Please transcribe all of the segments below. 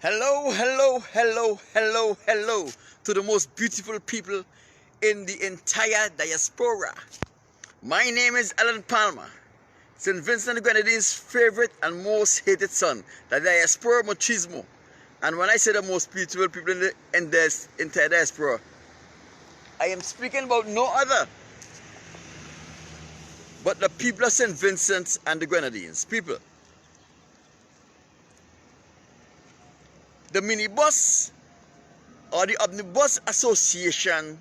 Hello, hello, hello, hello, hello to the most beautiful people in the entire diaspora. My name is Alan Palmer, St. Vincent and Grenadines' favorite and most hated son, the diaspora machismo. And when I say the most beautiful people in this entire diaspora, I am speaking about no other but the people of St. Vincent and the Grenadines. People, the minibus or the Omnibus Association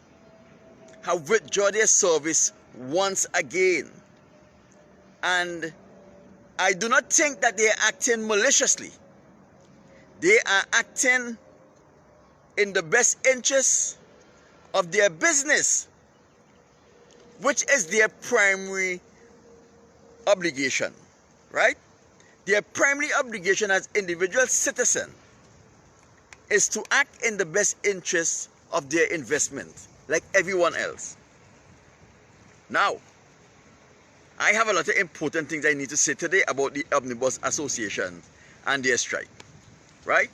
have withdrawn their service once again. And I do not think that they are acting maliciously. They are acting in the best interest of their business, which is their primary obligation, right? Their primary obligation as individual citizens is to act in the best interest of their investment, like everyone else. Now, I have a lot of important things I need to say today about the Omnibus Association and their strike, right?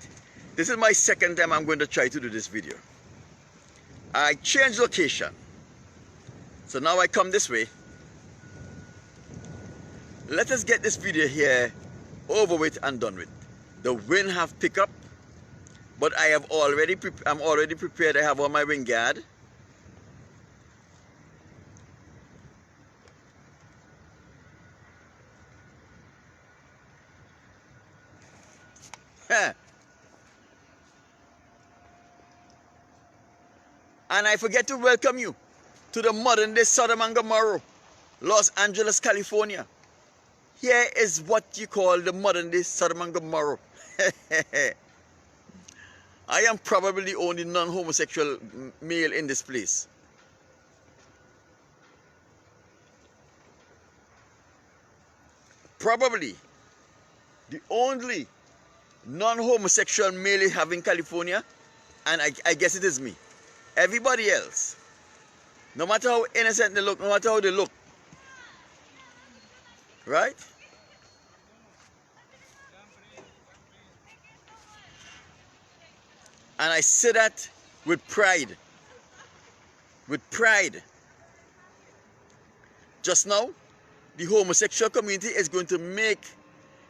This is my second time I'm going to try to do this video. I changed location, so now I come this way. Let us get this video here over with and done with. The wind have picked up, but I'm already prepared. I have on my wind guard. And I forget to welcome you to the modern day Sodom and Gomorrah, Los Angeles, California. Here is what you call the modern day Sodom and Gomorrah. I am probably the only non-homosexual male in this place. Probably the only non-homosexual male you have in California, and I guess it is me. Everybody else, no matter how innocent they look, no matter how they look, right? And I say that with pride. With pride. Just now, the homosexual community is going to make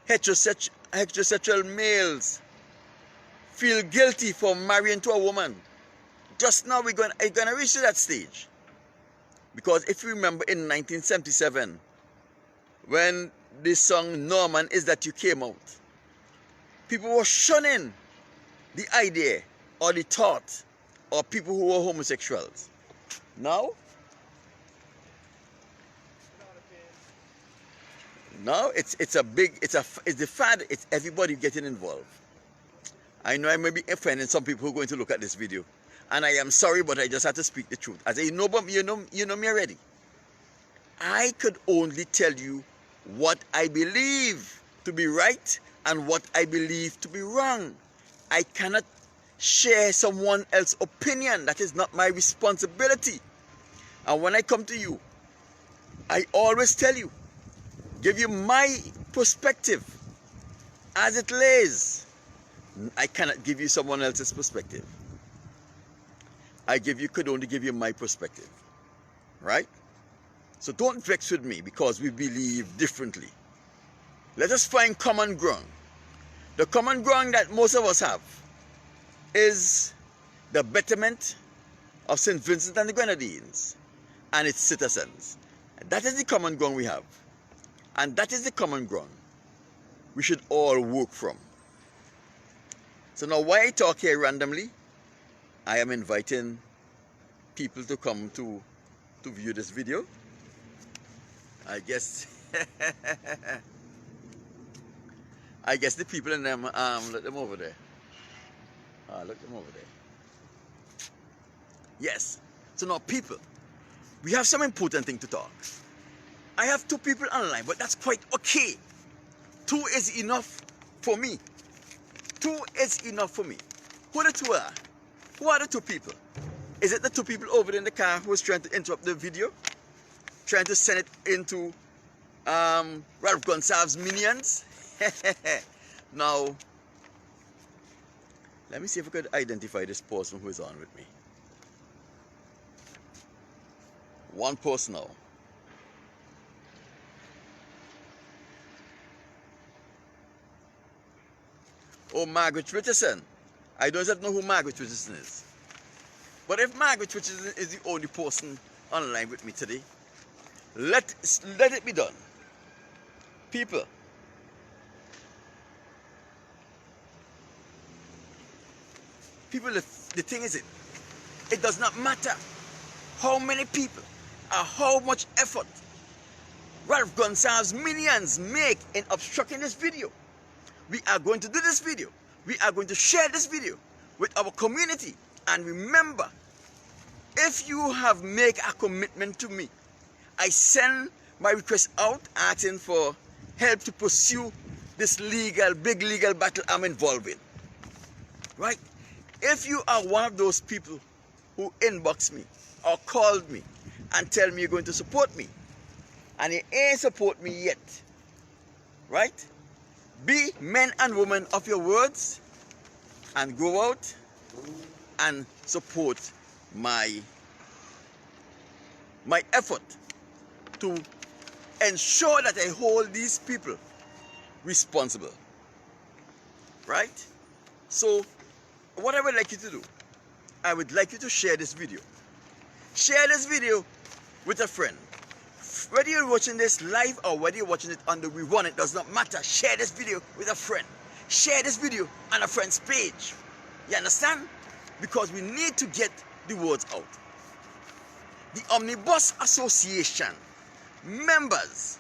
heterosexual males feel guilty for marrying to a woman. Just now we're going to reach to that stage. Because if you remember in 1977, when this song Norman Is That You came out, people were shunning the idea or the thought of people who were homosexuals. Now it's the fad. It's everybody getting involved. I know I may be offending some people who are going to look at this video, and I am sorry, but I just have to speak the truth. As you know me already. I could only tell you what I believe to be right and what I believe to be wrong. I cannot share someone else's opinion. That is not my responsibility. And when I come to you, I always tell you, give you my perspective as it lays. I cannot give you someone else's perspective. Could only give you my perspective, right? So don't vex with me because we believe differently. Let us find common ground. The common ground that most of us have is the betterment of St. Vincent and the Grenadines and its citizens. That is the common ground we have. And that is the common ground we should all work from. So now why I talk here randomly, I am inviting people to come to view this video. I guess I guess the people in them, look them over there. Look them over there. Yes. So now people, we have some important thing to talk. I have 2 people online, but that's quite okay. 2 is enough for me. 2 is enough for me. Who the 2 are? Who are the 2 people? Is it the 2 people over there in the car who is trying to interrupt the video? Trying to send it into Ralph Gonsalves minions? Now, Let me see if I could identify this person who is on with me. One person now. Oh, Margaret Richardson. I don't know who Margaret Richardson is. But if Margaret Richardson is the only person online with me today, let it be done. People, the thing is, it does not matter how many people or how much effort Ralph Gonsalves' minions make in obstructing this video. We are going to do this video. We are going to share this video with our community. And remember, if you have made a commitment to me, I send my request out asking for help to pursue this big legal battle I'm involved in. Right? If you are one of those people who inbox me or called me and tell me you're going to support me, and you ain't support me yet, right? Be men and women of your words and go out and support my effort to ensure that I hold these people responsible. Right? So, what I would like you to do, I would like you to share this video. Share this video with a friend. Whether you're watching this live or whether you're watching it on the rerun, it does not matter. Share this video with a friend. Share this video on a friend's page. You understand? Because we need to get the words out. The Omnibus Association members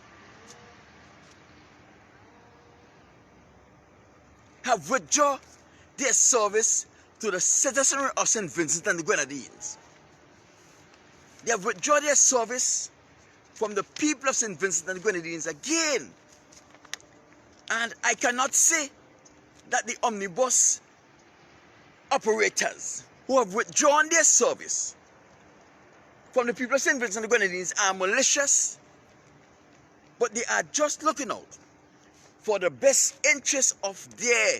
have withdrawn their service to the citizenry of St. Vincent and the Grenadines. They have withdrawn their service from the people of St. Vincent and the Grenadines again. And I cannot say that the omnibus operators who have withdrawn their service from the people of St. Vincent and the Grenadines are malicious, but they are just looking out for the best interests of their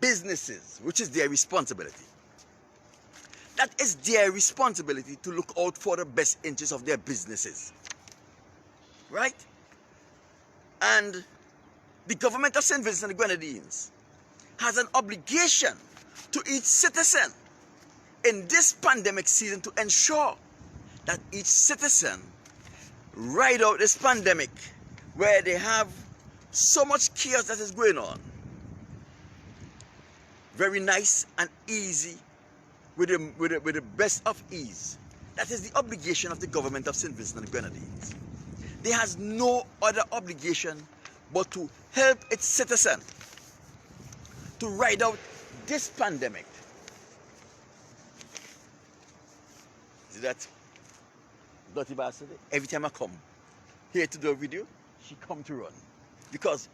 businesses, which is their responsibility. That is their responsibility to look out for the best interests of their businesses. Right? And the government of St. Vincent and the Grenadines has an obligation to each citizen in this pandemic season to ensure that each citizen ride out this pandemic where they have so much chaos that is going on. Very nice and easy with the best of ease. That is the obligation of the government of St. Vincent and the Grenadines. They has no other obligation but to help its citizen to ride out this pandemic. See that dirty bastard? Every time I come here to do a video, she come to run. Because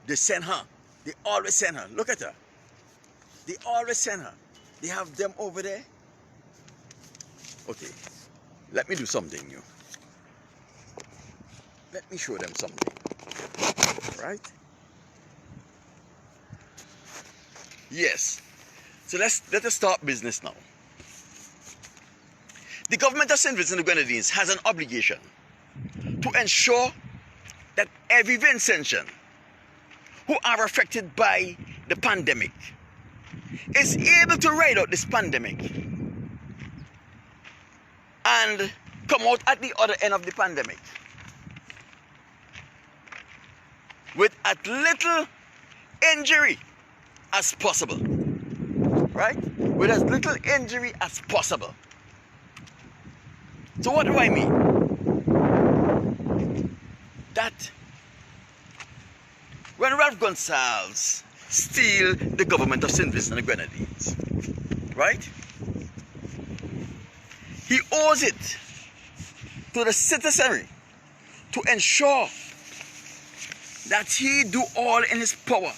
they send her. They always send her. Look at her. They always send her. They have them over there. Okay, let me do something new. Let me show them something. Right? Yes. So let us start business now. The government of St. Vincent and the Grenadines has an obligation to ensure that every Vincentian who are affected by the pandemic is able to ride out this pandemic and come out at the other end of the pandemic with as little injury as possible. Right? With as little injury as possible. So what do I mean? That when Ralph Gonsalves steal the government of St. Vincent and the Grenadines, right? He owes it to the citizenry to ensure that he do all in his power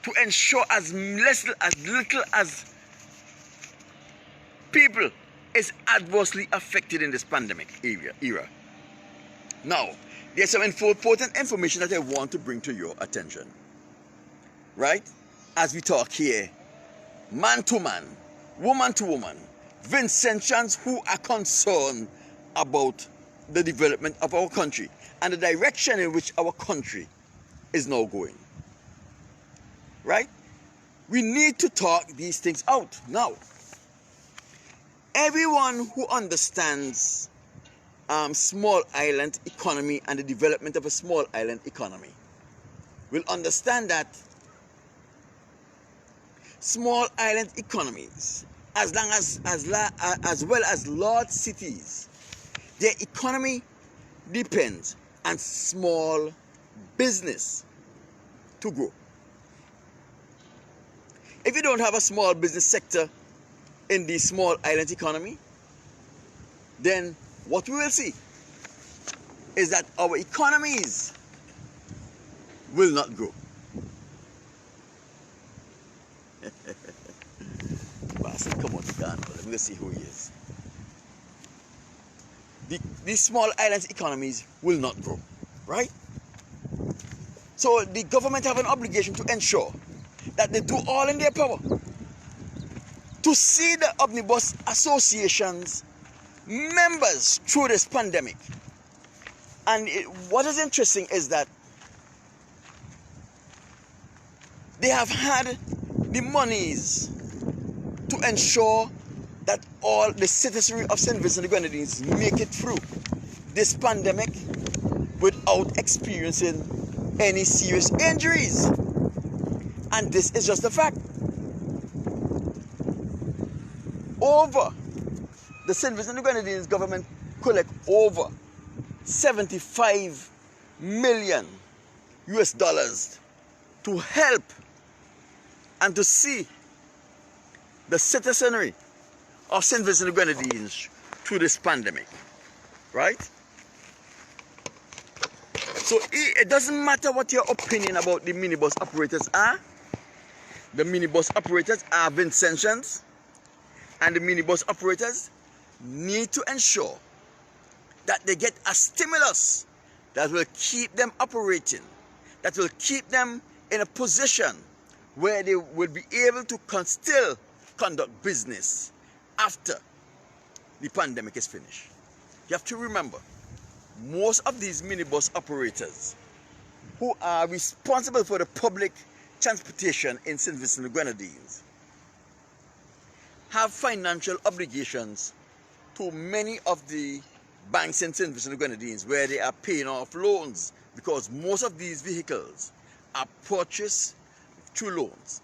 to ensure as little as people is adversely affected in this pandemic era. Now, there's some important information that I want to bring to your attention. Right? as we talk here, man to man, woman to woman, Vincentians who are concerned about the development of our country and the direction in which our country is now going. Right? We need to talk these things out. Now, everyone who understands small island economy and the development of a small island economy will understand that small island economies, as well as large cities, their economy depends on small business to grow. If you don't have a small business sector in the small island economy, then what we will see is that our economies will not grow. Bastard, come on, let me see who he is. These small island economies will not grow, right? So the government have an obligation to ensure that they do all in their power to see the omnibus associations members through this pandemic. And what is interesting is that they have had the monies to ensure that all the citizenry of St. Vincent and the Grenadines make it through this pandemic without experiencing any serious injuries. And this is just a fact. The St. Vincent and the Grenadines government collect over 75 million US dollars to help and to see the citizenry of St. Vincent and the Grenadines through this pandemic, right? So it doesn't matter what your opinion about the minibus operators are. The minibus operators are Vincentians, and the minibus operators need to ensure that they get a stimulus that will keep them operating, that will keep them in a position where they will be able to still conduct business after the pandemic is finished. You have to remember, most of these minibus operators who are responsible for the public transportation in St. Vincent and the Grenadines have financial obligations to many of the banks in St. Vincent and the Grenadines where they are paying off loans, because most of these vehicles are purchased through loans,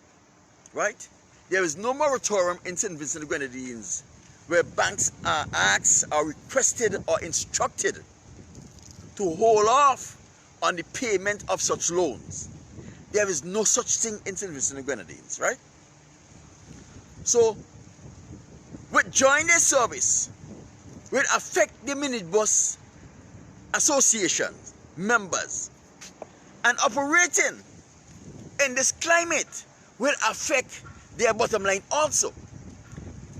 right? There is no moratorium in St. Vincent and the Grenadines where banks are asked or requested or instructed to hold off on the payment of such loans. There is no such thing in St. Vincent and the Grenadines, right? So, with joining this service will affect the minibus association members, and operating in this climate will affect their bottom line also.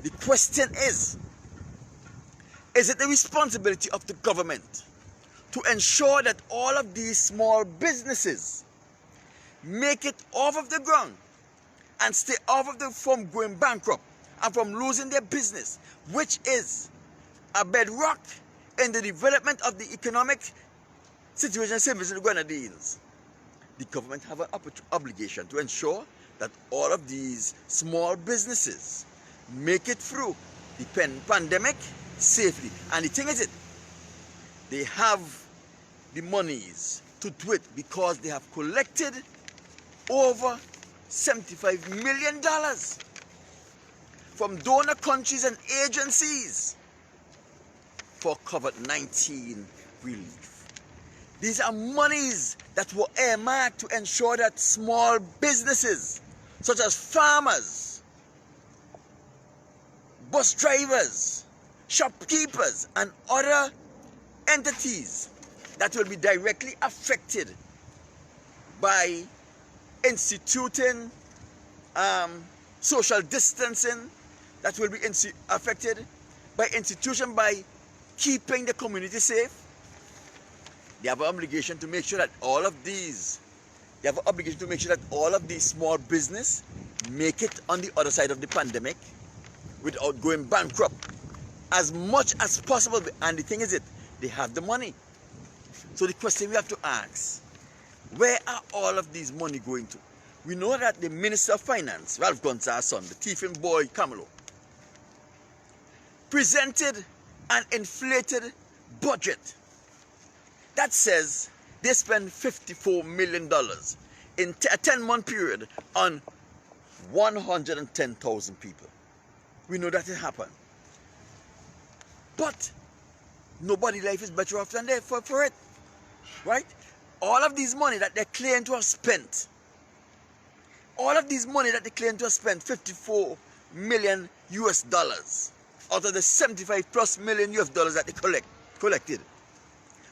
The question is it the responsibility of the government to ensure that all of these small businesses make it off of the ground and stay off of from going bankrupt and from losing their business, which is a bedrock in the development of the economic situation in St. Vincent and the Grenadines? The government have an obligation to ensure that all of these small businesses make it through the pandemic safely. And the thing is, they have the monies to do it because they have collected over $75 million from donor countries and agencies for COVID-19 relief. These are monies that were earmarked to ensure that small businesses such as farmers, bus drivers, shopkeepers, and other entities that will be directly affected by instituting social distancing, that will be affected by institution by keeping the community safe. They have an obligation to make sure that all of these They have an obligation to make sure that all of these small business make it on the other side of the pandemic without going bankrupt as much as possible. And the thing is they have the money. So the question we have to ask, where are all of these money going to? We know that the Minister of Finance, Ralph Gonsalves' son, the thieving boy Camelo, presented an inflated budget that says they spend $54 million in a 10-month period on 110,000 people. We know that it happened. But nobody's life is better off than they for it. Right? All of these money that they claim to have spent, all of these money that they claim to have spent, 54 million US dollars out of the 75 plus million US dollars that they collected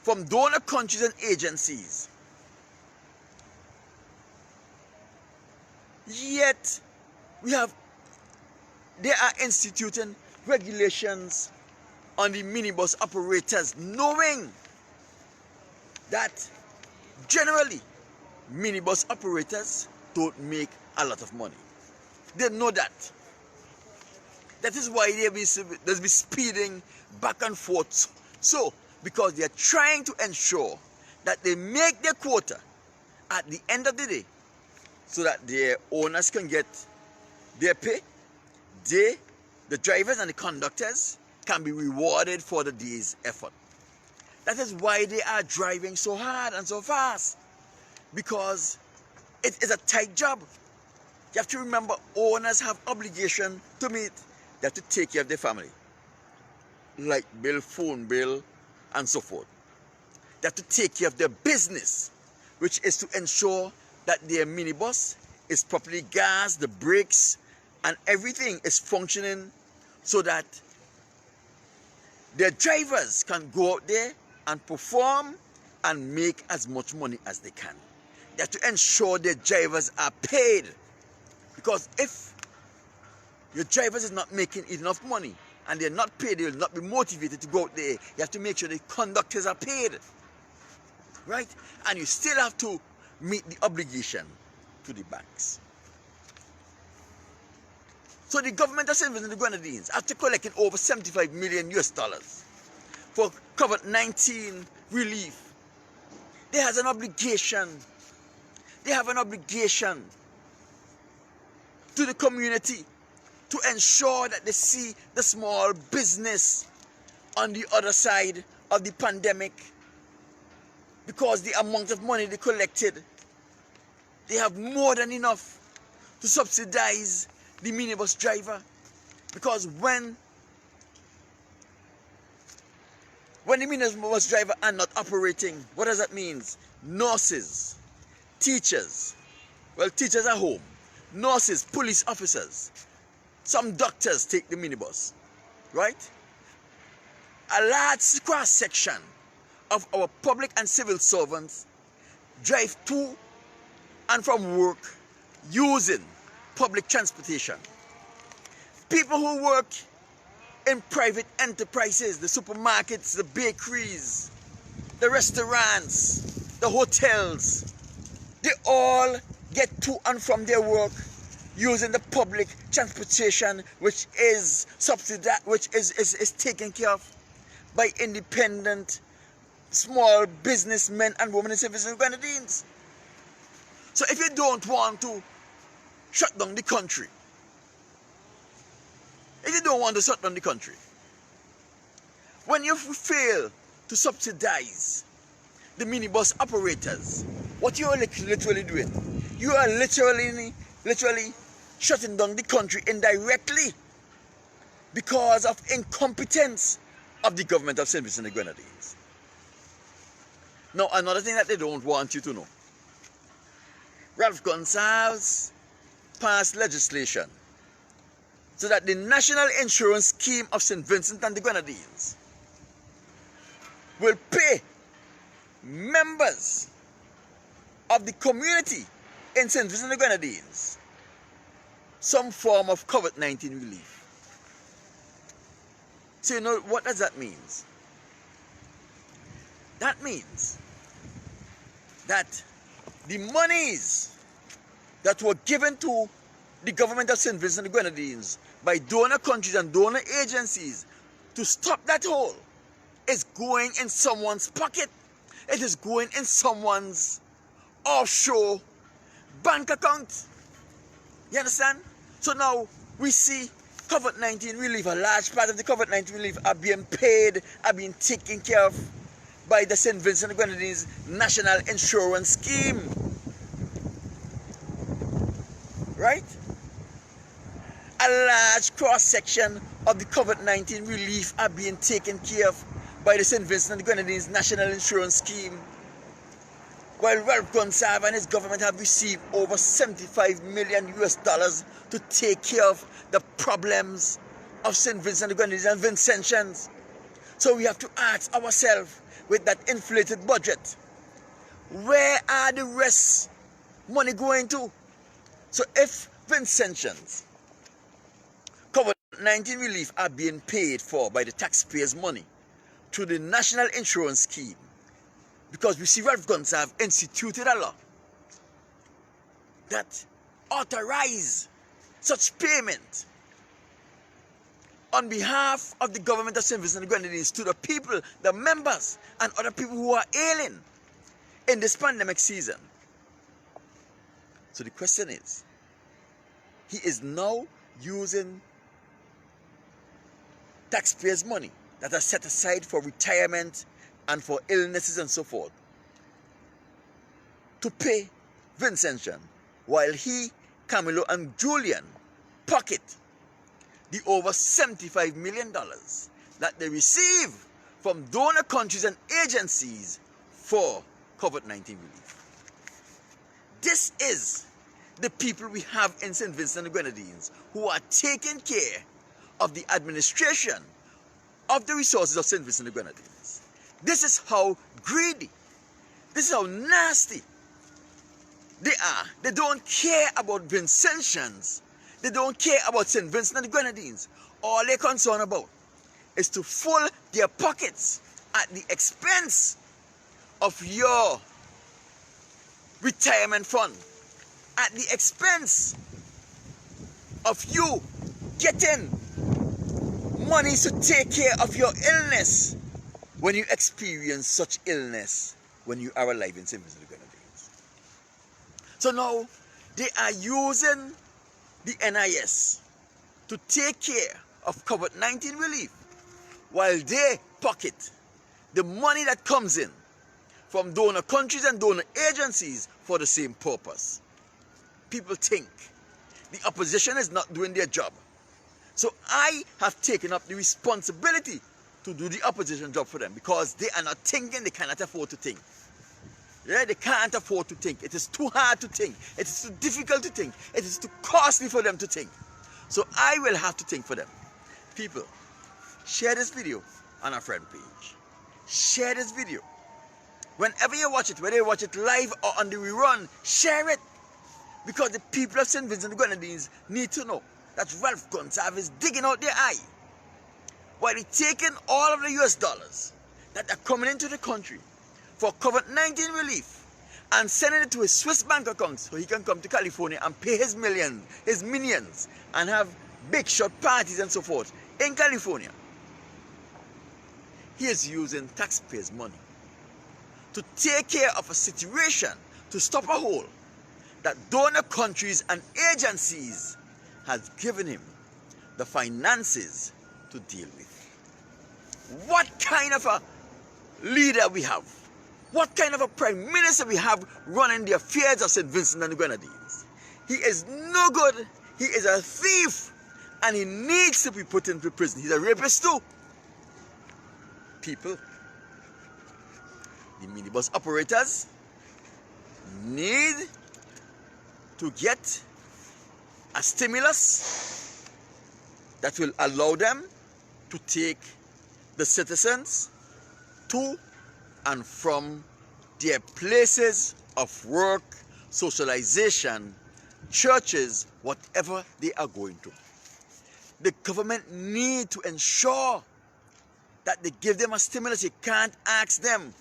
from donor countries and agencies. Yet they are instituting regulations on the minibus operators, knowing that generally minibus operators don't make a lot of money. They know that. That is why they'll be speeding back and forth. So, because they're trying to ensure that they make their quota at the end of the day, so that their owners can get their pay. The drivers and the conductors, can be rewarded for the day's effort. That is why they are driving so hard and so fast, because it is a tight job. You have to remember, owners have obligation to meet. They have to take care of their family, light bill, phone bill, and so forth. They have to take care of their business, which is to ensure that their minibus is properly gassed, the brakes and everything is functioning, so that their drivers can go out there and perform and make as much money as they can. They have to ensure their drivers are paid, because if your drivers is not making enough money and they're not paid, they will not be motivated to go out there. You have to make sure the conductors are paid, right? And you still have to meet the obligation to the banks. So the government of St. Vincent and the Grenadines, after collecting over 75 million US dollars for COVID-19 relief, they have an obligation to the community to ensure that they see the small business on the other side of the pandemic, because the amount of money they collected, they have more than enough to subsidize the minibus driver. Because when the minibus driver are not operating, what does that mean? Nurses, teachers, well, teachers are home, nurses, police officers, some doctors take the minibus, right? A large cross section of our public and civil servants drive to and from work using public transportation. People who work in private enterprises, the supermarkets, the bakeries, the restaurants, the hotels, they all get to and from their work using the public transportation, which is subsidized, which is taken care of by independent small businessmen and women in St. Vincent and Grenadines. So if you don't want to shut down the country, when you fail to subsidize the minibus operators, what you are literally doing, you are literally shutting down the country indirectly, because of incompetence of the government of St. Vincent and the Grenadines. Now, another thing that they don't want you to know, Ralph Gonsalves passed legislation so that the National Insurance Scheme of St. Vincent and the Grenadines will pay members of the community in St. Vincent and the Grenadines some form of COVID-19 relief. So you know what does that mean? That means that the monies that were given to the government of St. Vincent and the Grenadines by donor countries and donor agencies to stop that hole is going in someone's pocket. It is going in someone's offshore bank account. You understand? So now we see COVID-19 relief, a large part of the COVID-19 relief are being paid, are being taken care of by the St. Vincent and the Grenadines National Insurance Scheme. Right? A large cross-section of the COVID-19 relief are being taken care of by the St. Vincent and the Grenadines National Insurance Scheme, while Ralph Gonsalves and his government have received over $75 million to take care of the problems of St. Vincent and the Grenadines and Vincentians. So we have to ask ourselves, with that inflated budget, where are the rest money going to? So if Vincentians COVID-19 relief are being paid for by the taxpayers' money through the National Insurance Scheme, because we see Ralph Gonsalves instituted a law that authorized such payment on behalf of the government of St. Vincent and the Grenadines to the people, the members, and other people who are ailing in this pandemic season. So the question is, he is now using taxpayers' money that are set aside for retirement and for illnesses and so forth to pay Vincentian, while he, Camilo, and Julian pocket the over $75 million that they receive from donor countries and agencies for COVID-19 relief. This is the people we have in St. Vincent and the Grenadines who are taking care of the administration of the resources of St. Vincent and the Grenadines. This is how greedy, this is how nasty they are. They don't care about Vincentians. They don't care about St. Vincent and the Grenadines. All they're concerned about is to fill their pockets at the expense of your retirement fund, at the expense of you getting money to take care of your illness when you experience such illness when you are alive in St. Vincent and the Grenadines. So now they are using the NIS to take care of COVID-19 relief, while they pocket the money that comes in from donor countries and donor agencies for the same purpose. People think the opposition is not doing their job. So I have taken up the responsibility to do the opposition job for them, because they are not thinking, they cannot afford to think. Yeah, they can't afford to think. It is too hard to think. It is too difficult to think. It is too costly for them to think. So I will have to think for them. People, share this video on our friend page. Share this video. Whenever you watch it, whether you watch it live or on the rerun, share it. Because the people of St. Vincent and the Grenadines need to know that Ralph Gonsalves is digging out their eye while he's taking all of the US dollars that are coming into the country for COVID-19 relief and sending it to his Swiss bank account so he can come to California and pay his millions, his minions, and have big shot parties and so forth in California. He is using taxpayers' money to take care of a situation, to stop a hole that donor countries and agencies has given him the finances to deal with. What kind of a leader we have? What kind of a prime minister we have running the affairs of St. Vincent and the Grenadines? He is no good. He is a thief, and he needs to be put into prison. He's a rapist too. People, the minibus operators need to get a stimulus that will allow them to take the citizens to and from their places of work, socialization, churches, whatever they are going to. The government need to ensure that they give them a stimulus. You can't ask them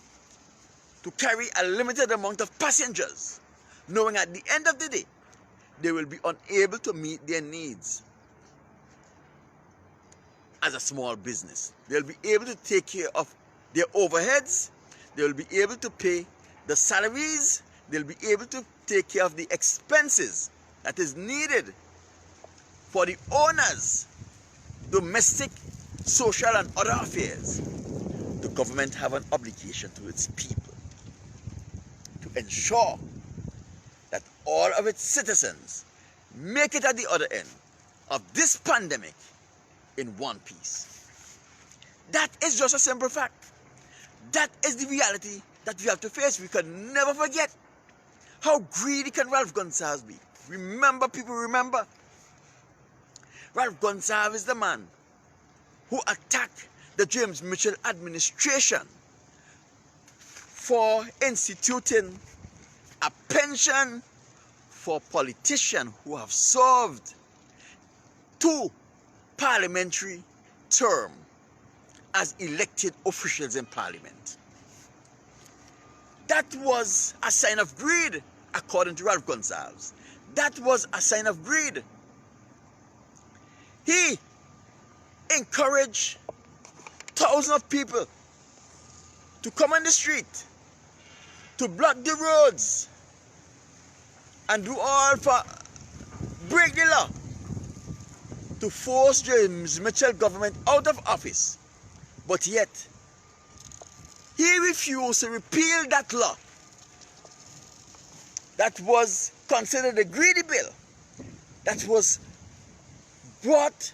to carry a limited amount of passengers knowing at the end of the day, they will be unable to meet their needs as a small business. They'll be able to take care of their overheads. They'll be able to pay the salaries. They'll be able to take care of the expenses that is needed for the owners, domestic, social, and other affairs. The government have an obligation to its people to ensure that all of its citizens make it at the other end of this pandemic in one piece. That is just a simple fact. That is the reality that we have to face. We can never forget how greedy can Ralph Gonsalves be. Remember, people, remember. Ralph Gonsalves is the man who attacked the James Mitchell administration for instituting a pension for politicians who have served 2 parliamentary terms as elected officials in Parliament. That was a sign of greed, according to Ralph Gonsalves. That was a sign of greed. He encouraged thousands of people to come on the street, to block the roads, and do all for break the law, to force James Mitchell government out of office. But yet, he refused to repeal that law that was considered a greedy bill, that was brought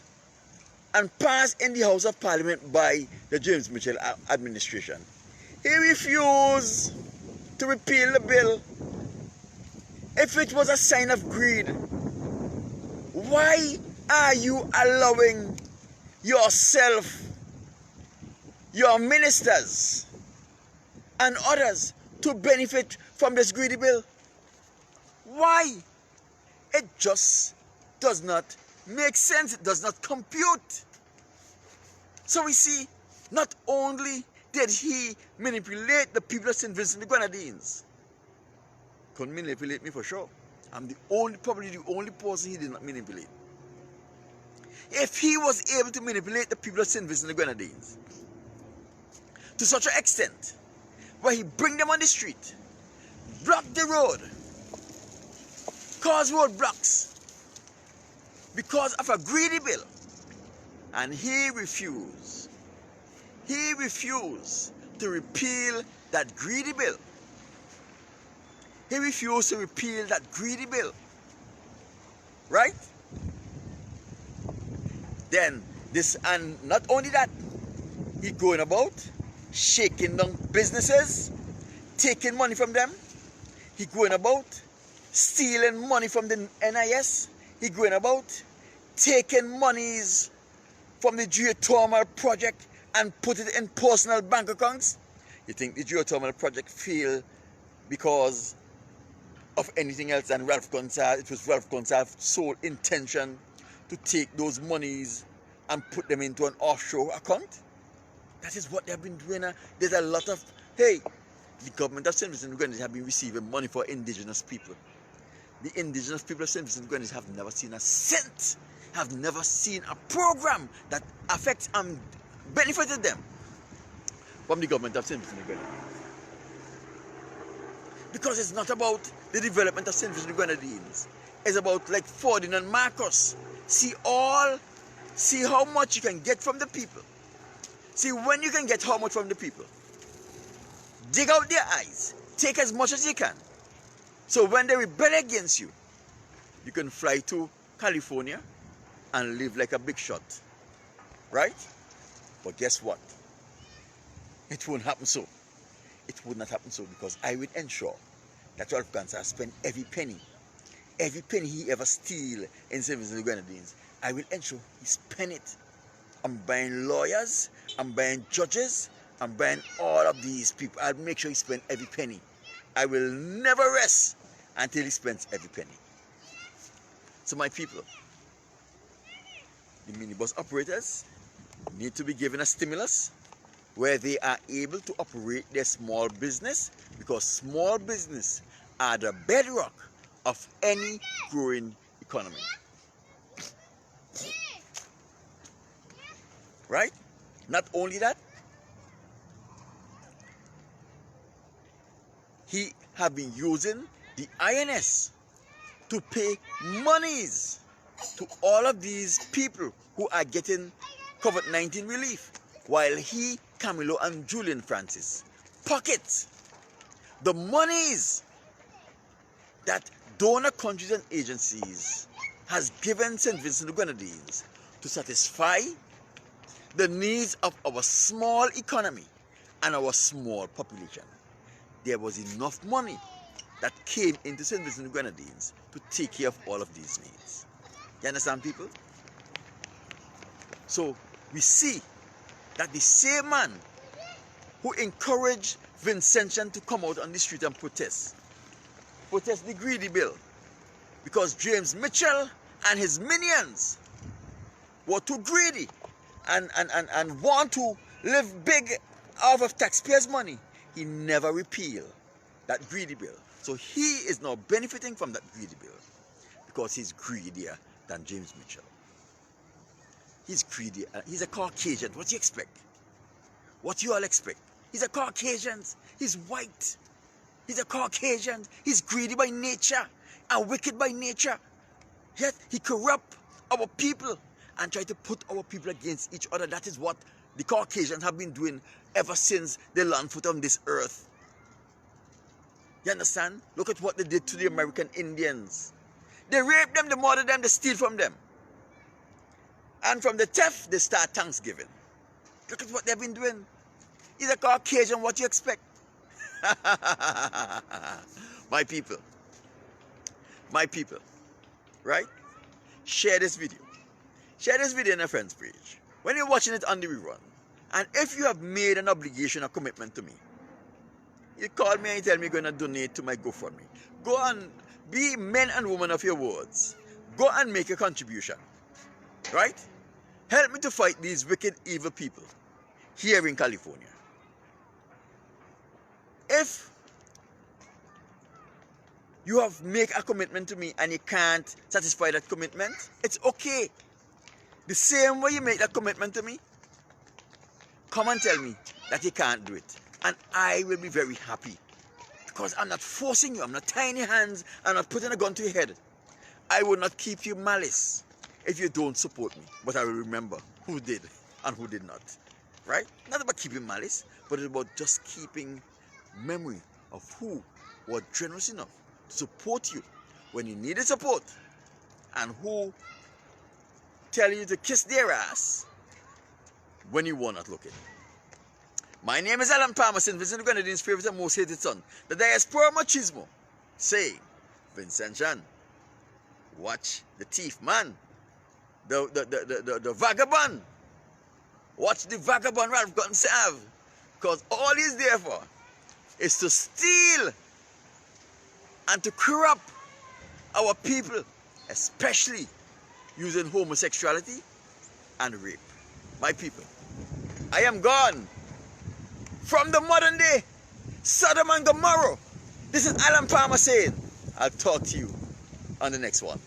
and passed in the House of Parliament by the James Mitchell administration. He refused to repeal the bill. If it was a sign of greed, why are you allowing yourself, your ministers, and others to benefit from this greedy bill? Why? It just does not make sense. It does not compute. So we see, not only did he manipulate the people of St. Vincent and the Grenadines, couldn't manipulate me for sure. I'm probably the only person he did not manipulate. If he was able to manipulate the people of St. Vincent and the Grenadines to such an extent where he bring them on the street, block the road, cause roadblocks because of a greedy bill, and he refused to repeal that greedy bill. He refused to repeal that greedy bill. Right? Then this, and not only that, he going about shaking down businesses, taking money from them. He going about stealing money from the NIS. He going about taking monies from the geothermal project and put it in personal bank accounts. You think the geothermal project failed because of anything else than Ralph Gonsalves? It was Ralph Gonsalves' sole intention to take those monies and put them into an offshore account? That is what they have been doing. There's a lot of, hey, the government of St. Vincent and the Grenadines have been receiving money for indigenous people. The indigenous people of St. Vincent and the Grenadines have never seen a cent, have never seen a program that affects and benefited them from the government of St. Vincent and the Grenadines. Because it's not about the development of St. Vincent and the Grenadines. It's about like Ferdinand Marcos. See how much you can get from the people. See when you can get how much from the people. Dig out their eyes. Take as much as you can. So when they rebel against you, you can fly to California and live like a big shot. Right? But guess what? It won't happen so. It would not happen so, because I will ensure that Ralph Gonsalves spend every penny he ever steal in St. Vincent and the Grenadines. I will ensure he spend it. I'm buying lawyers, I'm buying judges, I'm buying all of these people. I'll make sure he spend every penny. I will never rest until he spends every penny. So my people, the minibus operators need to be given a stimulus where they are able to operate their small business, because small business are the bedrock of any growing economy. Right? Not only that, he have been using the INS to pay monies to all of these people who are getting COVID-19 relief, while he, Camilo, and Julian Francis pocket the monies that donor countries and agencies has given St. Vincent and the Grenadines to satisfy the needs of our small economy and our small population. There was enough money that came into St. Vincent and the Grenadines to take care of all of these needs. You understand, people? So we see that the same man who encouraged Vincentian to come out on the street and protest the greedy bill, because James Mitchell and his minions were too greedy and want to live big out of taxpayers' money. He never repealed that greedy bill. So he is now benefiting from that greedy bill because he's greedier than James Mitchell. He's greedy. He's a Caucasian. What do you expect? What do you all expect? He's a Caucasian. He's white. He's a Caucasian. He's greedy by nature and wicked by nature. Yet he corrupt our people and try to put our people against each other. That is what the Caucasians have been doing ever since they land foot on this earth. You understand? Look at what they did to the American Indians. They raped them, they murdered them, they steal from them. And from the theft, they start Thanksgiving. Look at what they've been doing. He's a Caucasian, what do you expect? My people, right? Share this video. Share this video on a friend's page when you're watching it on the rerun. And if you have made an obligation or commitment to me, you call me and you tell me you're going to donate to my GoFundMe. Go and be men and women of your words. Go and make a contribution. Right? Help me to fight these wicked, evil people here in California. If you have made a commitment to me and you can't satisfy that commitment, it's okay. The same way you make that commitment to me, come and tell me that you can't do it. And I will be very happy. Because I'm not forcing you. I'm not tying your hands. I'm not putting a gun to your head. I will not keep you malice if you don't support me. But I will remember who did and who did not. Right? Not about keeping malice, but it's about just keeping memory of who was generous enough to support you when you needed support, and who tell you to kiss their ass when you were not looking. My name is Alan Palmer, St. Vincent and the Grenadines' favorite and most hated son, the diaspora machismo, saying, Vincentian, watch the thief, man, the vagabond. Watch the vagabond Ralph Gonsalves, because all he's there for is to steal and to corrupt our people, especially using homosexuality and rape. My people, I am gone from the modern day Sodom and Gomorrah. This is Alan Palmer saying, I'll talk to you on the next one.